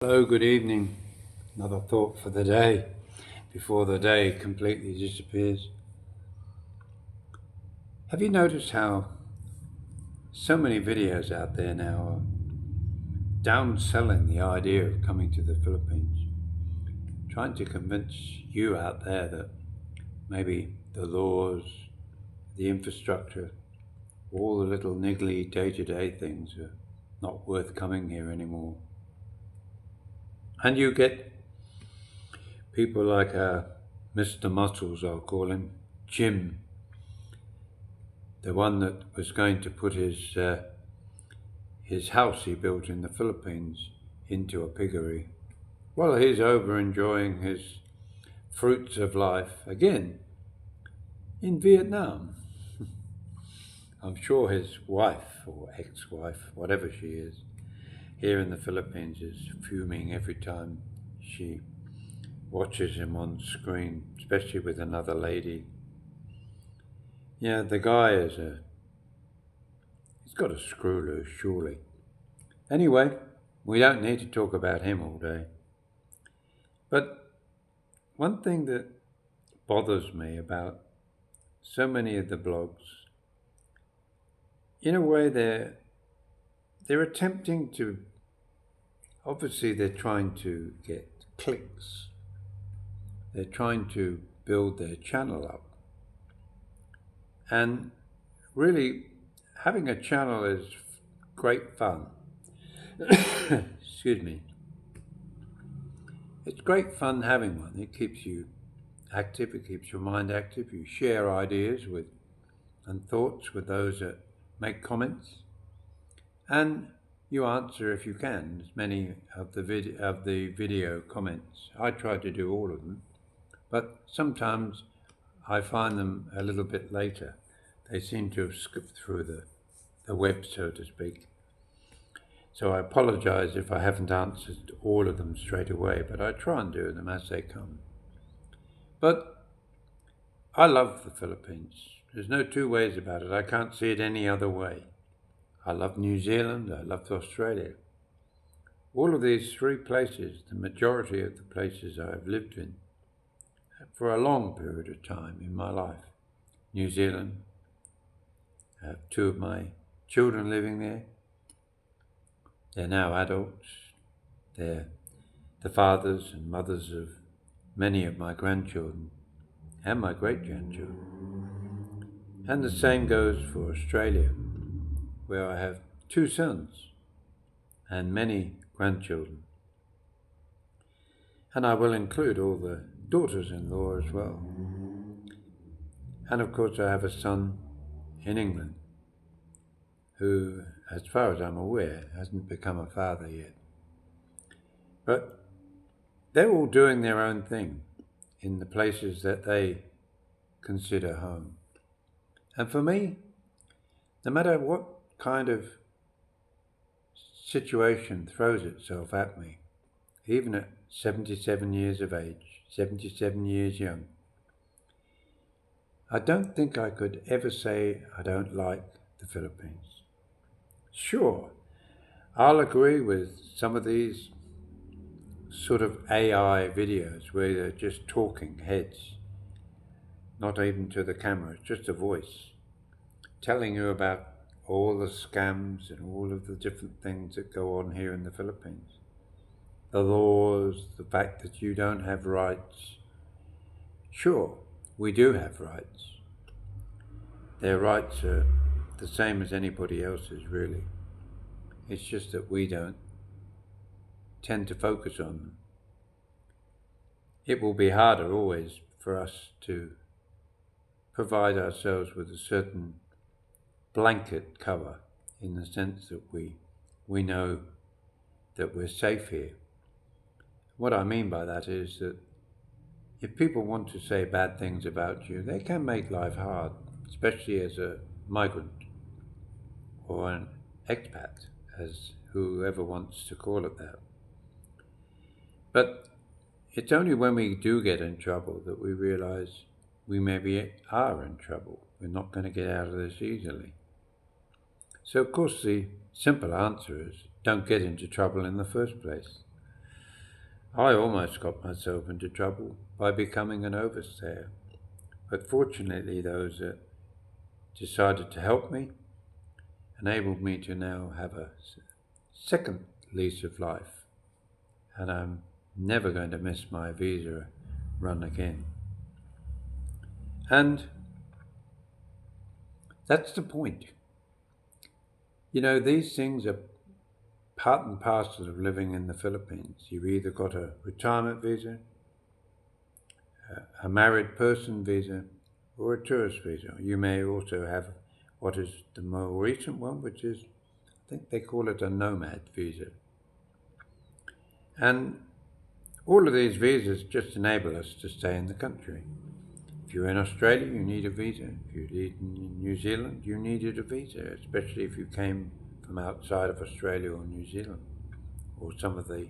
Hello, good evening. Another thought for the day before the day completely disappears. Have you noticed how so many videos out there now are downselling the idea of coming to the Philippines, trying to convince you out there that maybe the laws, the infrastructure, all the little niggly day-to-day things are not worth coming here anymore. And you get people like Mr. Muscles, I'll call him, Jim, the one that was going to put his house he built in the Philippines into a piggery. Well, he's over enjoying his fruits of life again in Vietnam. I'm sure his wife or ex-wife, whatever she is, here in the Philippines is fuming every time she watches him on screen, especially with another lady. Yeah, the guy he's got a screw loose, surely. Anyway, we don't need to talk about him all day. But one thing that bothers me about so many of the blogs, in a way they're attempting to, obviously they're trying to get clicks. They're trying to build their channel up. And really, having a channel is great fun. Excuse me. It's great fun having one. It keeps you active, it keeps your mind active. You share ideas with and thoughts with those that make comments, and you answer if you can as many of the video comments. I try to do all of them, but sometimes I find them a little bit later. They seem to have skipped through the web, so to speak. So I apologize if I haven't answered all of them straight away, but I try and do them as they come. But I love the Philippines. There's no two ways about it. I can't see it any other way. I love New Zealand. I love Australia. All of these three places, the majority of the places I've lived in for a long period of time in my life. New Zealand, I have two of my children living there. They're now adults. They're the fathers and mothers of many of my grandchildren and my great-grandchildren. And the same goes for Australia, where I have two sons and many grandchildren. And I will include all the daughters-in-law as well. And of course I have a son in England who, as far as I'm aware, hasn't become a father yet. But they're all doing their own thing in the places that they consider home. And for me, no matter what kind of situation throws itself at me, even at 77 years of age, 77 years young, I don't think I could ever say I don't like the Philippines. Sure, I'll agree with some of these sort of AI videos where they're just talking heads, not even to the camera, it's just a voice, telling you about all the scams and all of the different things that go on here in the Philippines. The laws, the fact that you don't have rights. Sure, we do have rights. Their rights are the same as anybody else's, really. It's just that we don't tend to focus on them. It will be harder always for us to provide ourselves with a certain blanket cover, in the sense that we know that we're safe here. What I mean by that is that if people want to say bad things about you, they can make life hard, especially as a migrant or an expat, as whoever wants to call it that. But it's only when we do get in trouble that we realize we maybe are in trouble. We're not going to get out of this easily. So of course the simple answer is don't get into trouble in the first place. I almost got myself into trouble by becoming an overstayer, but fortunately, those that decided to help me enabled me to now have a second lease of life, and I'm never going to miss my visa run again. And that's the point. These things are part and parcel of living in the Philippines. You've either got a retirement visa, a married person visa, or a tourist visa. You may also have what is the more recent one, which is, I think they call it a nomad visa. And all of these visas just enable us to stay in the country. If you're in Australia, you need a visa. If you live in New Zealand, you needed a visa, especially if you came from outside of Australia or New Zealand, or some of the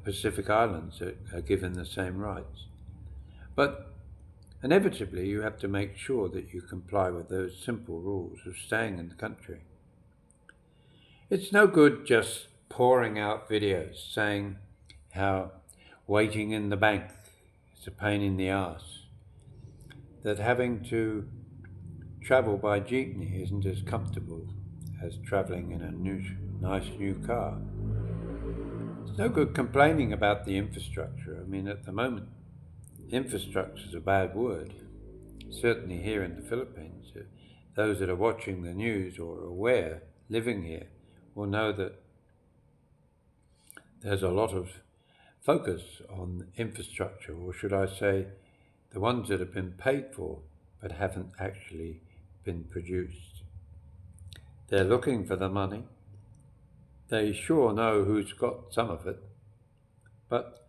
Pacific Islands that are given the same rights. But inevitably, you have to make sure that you comply with those simple rules of staying in the country. It's no good just pouring out videos saying how waiting in the bank is a pain in the arse, that having to travel by jeepney isn't as comfortable as travelling in a nice new car. It's no good complaining about the infrastructure. I mean, at the moment, infrastructure is a bad word, certainly here in the Philippines. Those that are watching the news or aware, living here, will know that there's a lot of focus on infrastructure, or should I say, the ones that have been paid for but haven't actually been produced. They're looking for the money. They sure know who's got some of it, but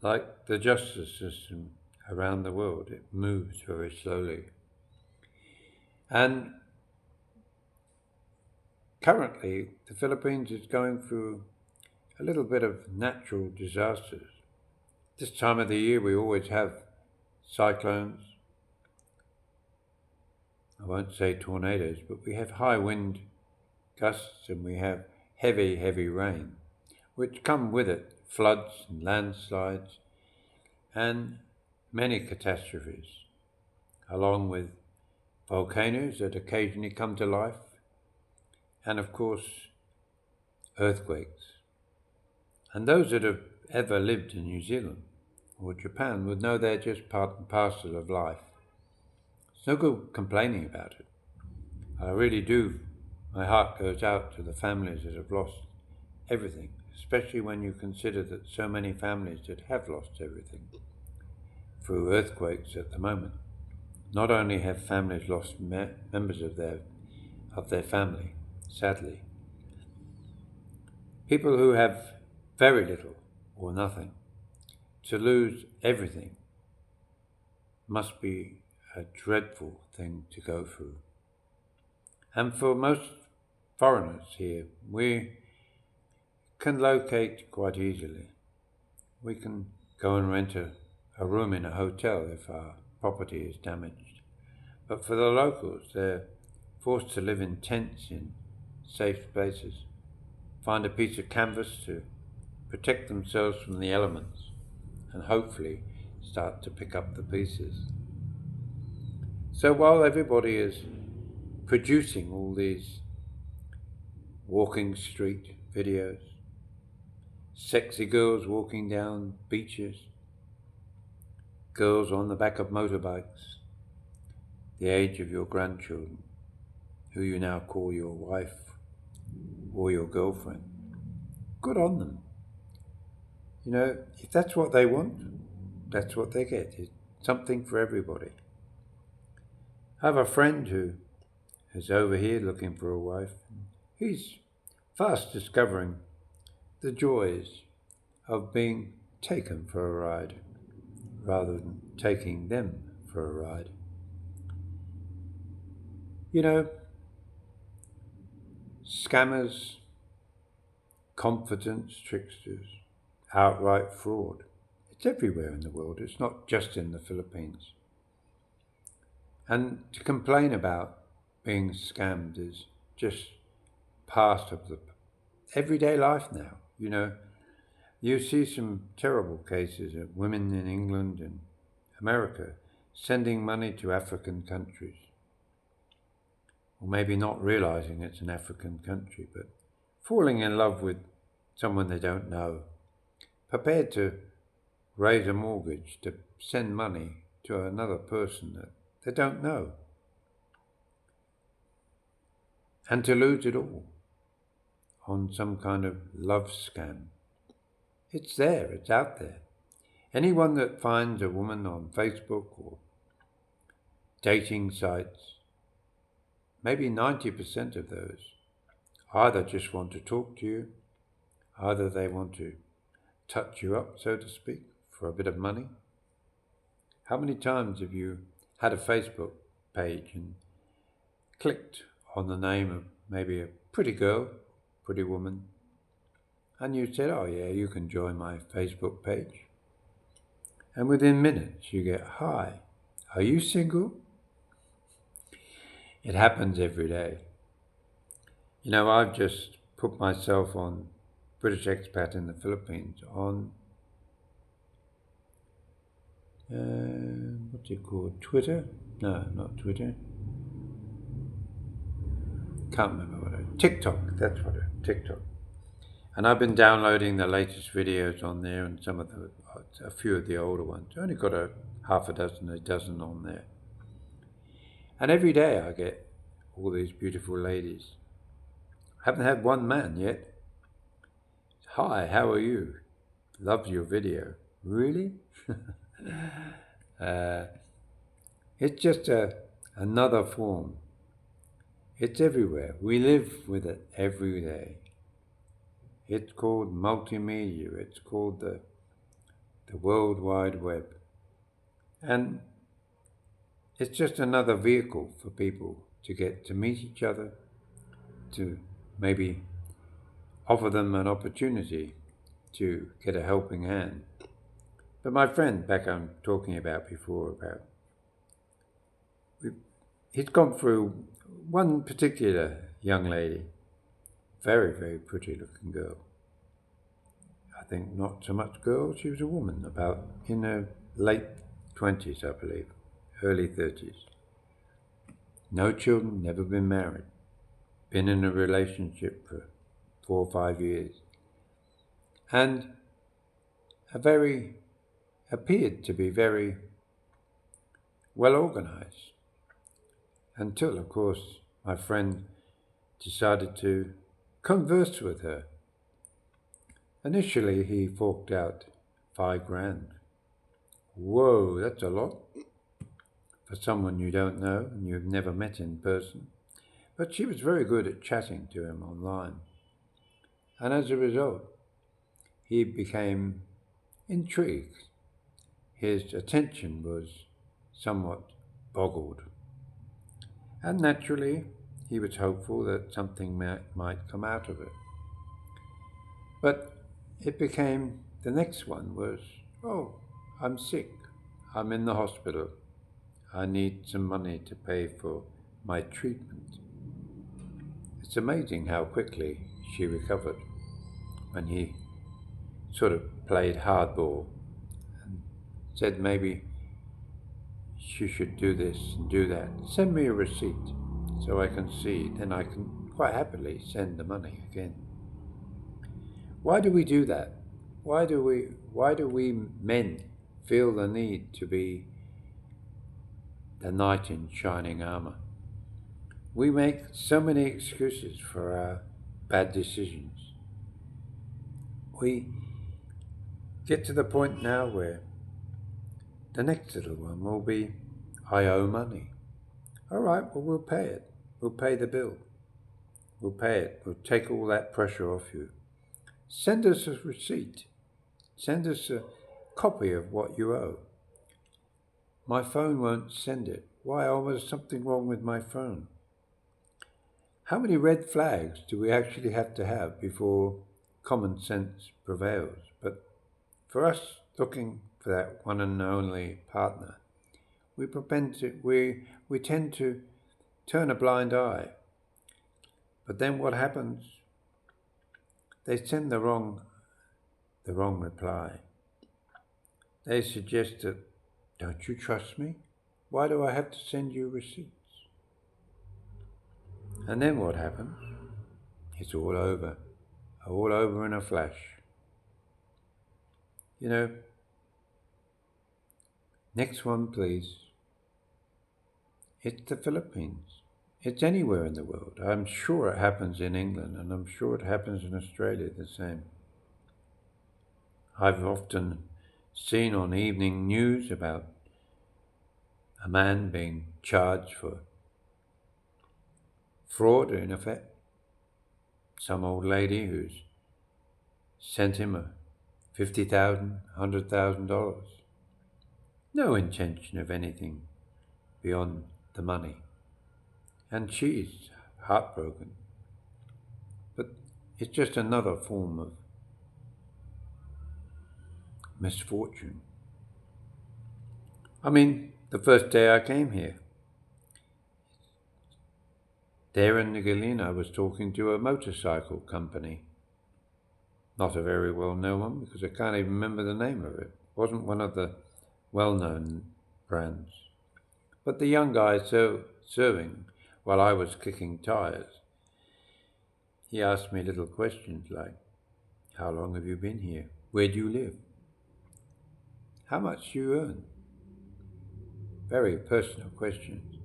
like the justice system around the world, it moves very slowly. And currently, the Philippines is going through a little bit of natural disasters. This time of the year, we always have cyclones. I won't say tornadoes, but we have high wind gusts and we have heavy, heavy rain, which come with it floods and landslides and many catastrophes, along with volcanoes that occasionally come to life, and of course, earthquakes. And those that have ever lived in New Zealand or Japan would know they're just part and parcel of life. It's no good complaining about it. I really do. My heart goes out to the families that have lost everything, especially when you consider that so many families that have lost everything through earthquakes at the moment. Not only have families lost members of their family, sadly, people who have very little or nothing, to lose everything must be a dreadful thing to go through. And for most foreigners here, we can locate quite easily. We can go and rent a room in a hotel if our property is damaged. But for the locals, they're forced to live in tents in safe places, find a piece of canvas to protect themselves from the elements, and hopefully start to pick up the pieces. So while everybody is producing all these walking street videos, sexy girls walking down beaches, girls on the back of motorbikes, the age of your grandchildren, who you now call your wife or your girlfriend, good on them. If that's what they want, that's what they get. It's something for everybody. I have a friend who is over here looking for a wife. He's fast discovering the joys of being taken for a ride rather than taking them for a ride. Scammers, confidence tricksters, outright fraud. It's everywhere in the world. It's not just in the Philippines. And to complain about being scammed is just part of the everyday life now. You see some terrible cases of women in England and America sending money to African countries, or maybe not realizing it's an African country, but falling in love with someone they don't know, prepared to raise a mortgage to send money to another person that they don't know, and to lose it all on some kind of love scam. It's there, it's out there. Anyone that finds a woman on Facebook or dating sites, maybe 90% of those either just want to talk to you, either they want to touch you up, so to speak, for a bit of money. How many times have you had a Facebook page and clicked on the name of maybe a pretty girl, pretty woman, and you said, oh yeah, you can join my Facebook page. And within minutes you get, hi, are you single? It happens every day. You know, I've just put myself on British expat in the Philippines on, what's it called, Twitter? No, not Twitter. Can't remember what it is. TikTok, that's what it is, TikTok. And I've been downloading the latest videos on there and a few of the older ones. I only got a dozen on there. And every day I get all these beautiful ladies. I haven't had one man yet. Hi, how are you? Love your video. Really? It's just another form. It's everywhere. We live with it every day. It's called multimedia. It's called the World Wide Web. And it's just another vehicle for people to get to meet each other, to maybe offer them an opportunity to get a helping hand. But my friend back I'm talking about before, he'd gone through one particular young lady, very, very pretty looking girl. I think not so much girl, she was a woman, about in her late 20s, I believe, early 30s. No children, never been married, been in a relationship for 4 or 5 years, and appeared to be very well organized, until, of course, my friend decided to converse with her. Initially, he forked out $5,000. Whoa, that's a lot for someone you don't know and you've never met in person. But she was very good at chatting to him online. And as a result, he became intrigued. His attention was somewhat boggled. And naturally, he was hopeful that something might come out of it. But it became, the next one was, oh, I'm sick. I'm in the hospital. I need some money to pay for my treatment. It's amazing how quickly she recovered when he sort of played hardball and said maybe she should do this and do that. Send me a receipt so I can see, then I can quite happily send the money again. Why do we do that? Why do we men feel the need to be the knight in shining armor? We make so many excuses for our bad decisions. We get to the point now where the next little one will be, I owe money. All right, well, we'll pay it. We'll pay the bill. We'll pay it. We'll take all that pressure off you. Send us a receipt. Send us a copy of what you owe. My phone won't send it. Why? Oh, there's something wrong with my phone. How many red flags do we actually have to have before common sense prevails? But for us looking for that one and only partner, we tend to turn a blind eye. But then what happens? They send the wrong the wrong reply. They suggest that, don't you trust me? Why do I have to send you receipts? And then what happens? It's all over in a flash. You know, next one please. It's the Philippines. It's anywhere in the world. I'm sure it happens in England, and I'm sure it happens in Australia the same. I've often seen on evening news about a man being charged for fraud, in effect. Some old lady who's sent him $50,000, $100,000. No intention of anything beyond the money. And she's heartbroken. But it's just another form of misfortune. I mean, the first day I came here, there in Nagilin, I was talking to a motorcycle company. Not a very well-known one, because I can't even remember the name of it. It wasn't one of the well-known brands. But the young guy serving while I was kicking tires, he asked me little questions like, how long have you been here? Where do you live? How much do you earn? Very personal questions.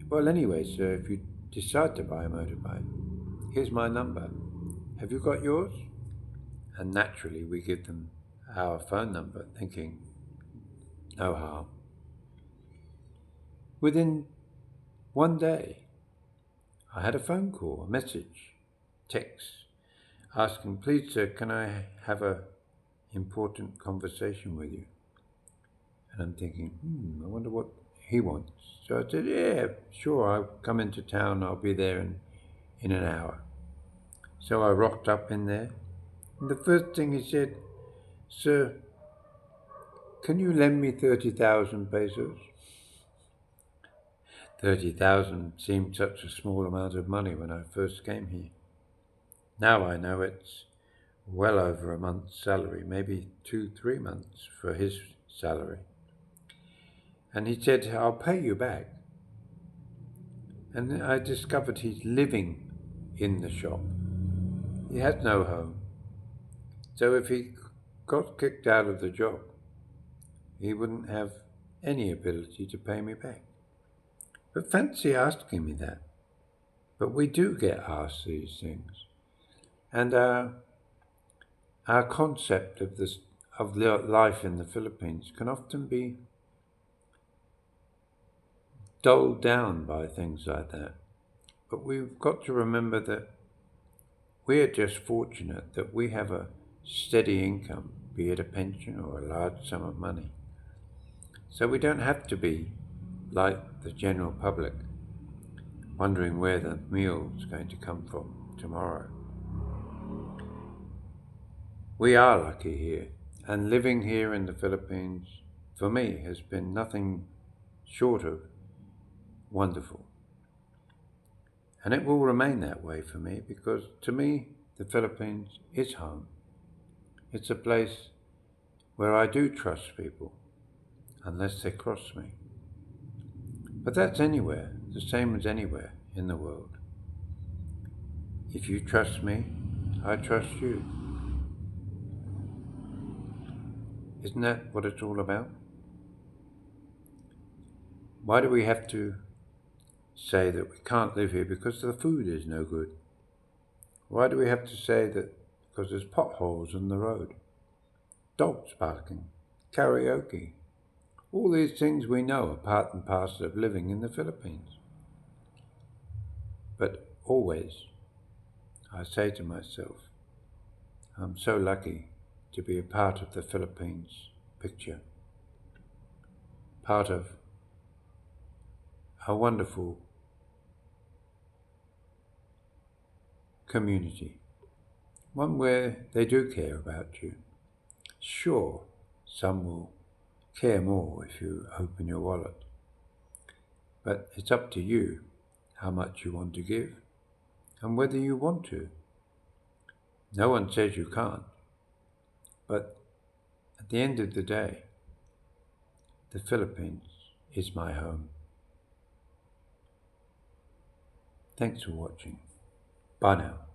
Well, anyway, sir, if you decide to buy a motorbike, here's my number. Have you got yours? And naturally, we give them our phone number, thinking, no harm. Within one day, I had a phone call, a message, text, asking, please, sir, can I have an important conversation with you? And I'm thinking, I wonder what he wants. So I said, yeah, sure, I'll come into town. I'll be there in an hour. So I rocked up in there. And the first thing he said, sir, can you lend me 30,000 pesos? 30,000 seemed such a small amount of money when I first came here. Now I know it's well over a month's salary, maybe 2-3 months for his salary. And he said, I'll pay you back. And I discovered he's living in the shop. He has no home. So if he got kicked out of the job, he wouldn't have any ability to pay me back. But fancy asking me that. But we do get asked these things. And our concept of life in the Philippines can often be dulled down by things like that. But we've got to remember that we're just fortunate that we have a steady income, be it a pension or a large sum of money. So we don't have to be like the general public, wondering where the meal's going to come from tomorrow. We are lucky here, and living here in the Philippines, for me, has been nothing short of wonderful. And it will remain that way for me, because to me, the Philippines is home. It's a place where I do trust people, unless they cross me. But that's anywhere, the same as anywhere in the world. If you trust me, I trust you. Isn't that what it's all about? Why do we have to say that we can't live here because the food is no good? Why do we have to say that because there's potholes in the road, dogs barking, karaoke? All these things we know are part and parcel of living in the Philippines. But always, I say to myself, I'm so lucky to be a part of the Philippines picture, part of a wonderful community, one where they do care about you. Sure, some will care more if you open your wallet, but it's up to you how much you want to give and whether you want to. No one says you can't, But at the end of the day, the Philippines is my home. Thanks for watching. Bye now.